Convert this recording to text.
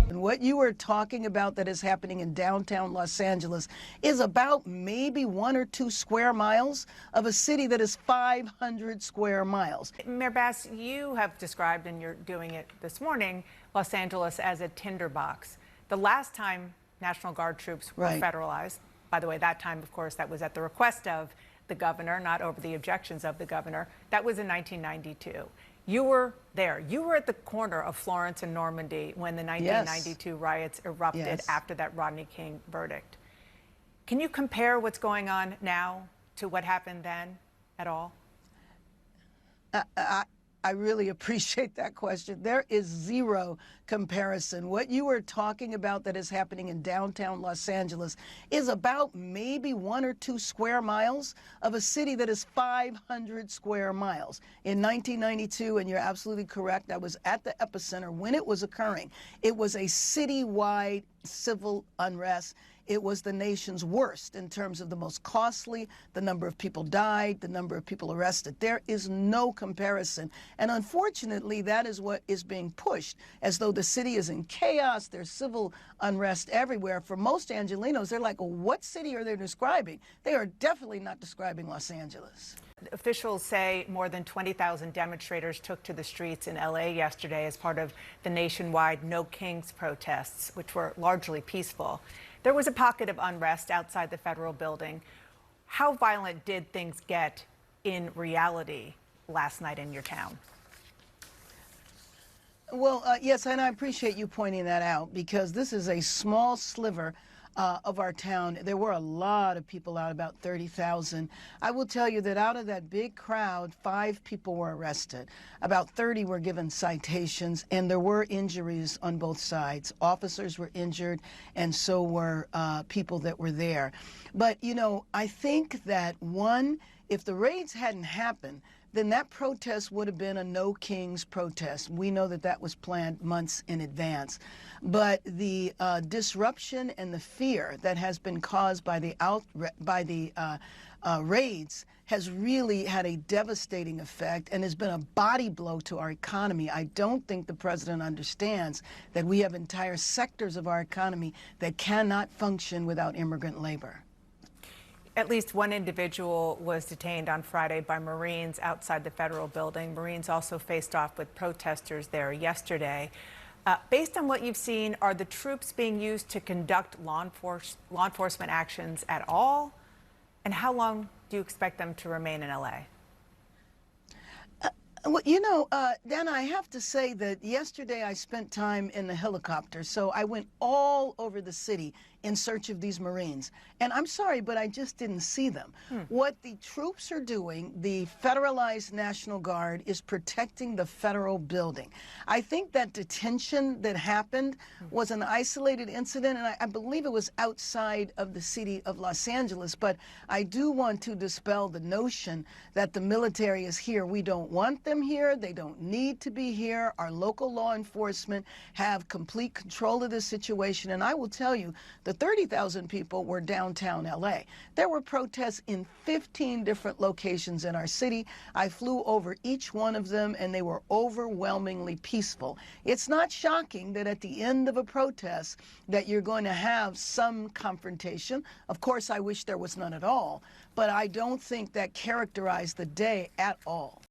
And what you were talking about that is happening in downtown Los Angeles is about maybe 1 or 2 square miles of a city that is 500 square miles. Mayor Bass, you have described, and you're doing it this morning, Los Angeles as a tinderbox. The last time National Guard troops were federalized, by the way, that time, of course, that was at the request of the governor, not over the objections of the governor. That was in 1992. You were there. You were at the corner of Florence and Normandy when the 1992 riots erupted after that Rodney King verdict. Can you compare what's going on now to what happened then at all? I really appreciate that question. There is zero comparison. What you were talking about that is happening in downtown Los Angeles is about maybe 1 or 2 square miles of a city that is 500 square miles. In 1992, and you're absolutely correct, I was at the epicenter when it was occurring. It was a citywide civil unrest. It was the nation's worst in terms of the most costly, the number of people died, the number of people arrested. There is no comparison. And unfortunately, that is what is being pushed, as though the city is in chaos, there's civil unrest everywhere. For most Angelenos, they're like, well, what city are they describing? They are definitely not describing Los Angeles. Officials say more than 20,000 demonstrators took to the streets in LA yesterday as part of the nationwide No Kings protests, which were largely peaceful. There was a pocket of unrest outside the federal building. How violent did things get in reality last night in your town? Well, yes, and I appreciate you pointing that out, because this is a small sliver of our town. There were a lot of people out, about 30,000. I will tell you that out of that big crowd, 5 people were arrested. About 30 were given citations, and there were injuries on both sides. Officers were injured, and so were people that were there. But, you know, I think that, one, if the raids hadn't happened, then that protest would have been a No Kings protest. We know that that was planned months in advance. But the disruption and the fear that has been caused by the raids has really had a devastating effect and has been a body blow to our economy. I don't think the president understands that we have entire sectors of our economy that cannot function without immigrant labor. At least one individual was detained on Friday by Marines outside the federal building. Marines also faced off with protesters there yesterday. Based on what you've seen, are the troops being used to conduct law enforcement actions at all? And how long do you expect them to remain in LA? Well, you know, Dan, I have to say that yesterday I spent time in the helicopter, so I went all over the city in search of these Marines. And I'm sorry, but I just didn't see them. What the troops are doing, the federalized National Guard, is protecting the federal building. I think that detention that happened was an isolated incident, and I believe it was outside of the city of Los Angeles. But I do want to dispel the notion that the military is here. We don't want them here. They don't need to be here. Our local law enforcement have complete control of this situation. And I will tell you, the 30,000 people were downtown LA. There were protests in 15 different locations in our city. I flew over each one of them, and they were overwhelmingly peaceful. It's not shocking that at the end of a protest that you're going to have some confrontation. Of course, I wish there was none at all, but I don't think that characterized the day at all.